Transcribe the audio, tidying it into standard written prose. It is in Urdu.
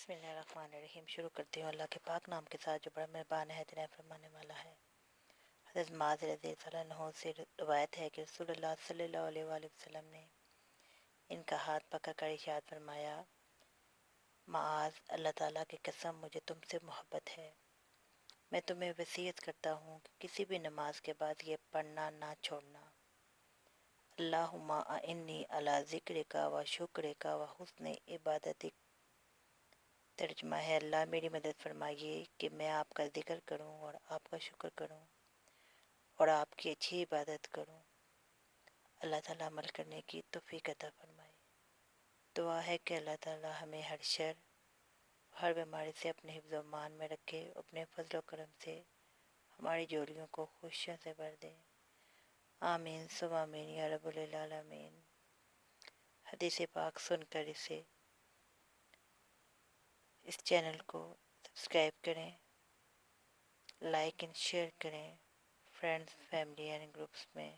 بسم اللہ الرحمن الرحیم۔ شروع کرتی ہوں اللہ کے پاک نام کے ساتھ جو بڑا مہربان ہے، رحم فرمانے والا ہے۔ حضرت معاذ رضی اللہ عنہ سے روایت ہے کہ رسول اللہ صلی اللہ علیہ وآلہ وسلم نے ان کا ہاتھ پکڑ کر ارشاد فرمایا، معاذ، اللہ تعالیٰ کی قسم مجھے تم سے محبت ہے، میں تمہیں وصیت کرتا ہوں کہ کسی بھی نماز کے بعد یہ پڑھنا نہ چھوڑنا، اللہم اعنی علی ذکرک و شکرک و حسن عبادتک۔ ترجمہ ہے، اللہ میری مدد فرمائیے کہ میں آپ کا ذکر کروں اور آپ کا شکر کروں اور آپ کی اچھی عبادت کروں۔ اللہ تعالیٰ عمل کرنے کی توفیق عطا فرمائے۔ دعا ہے کہ اللہ تعالیٰ ہمیں ہر شر، ہر بیماری سے اپنے حفظ و امان میں رکھے، اپنے فضل و کرم سے ہماری جوڑیوں کو خوشیوں سے بھر دے۔ آمین ثم آمین یا رب العالمین۔ حدیث پاک سن کر اس چینل کو سبسکرائب کریں، لائک اینڈ شیئر کریں، فرینڈز، فیملی اینڈ گروپس میں۔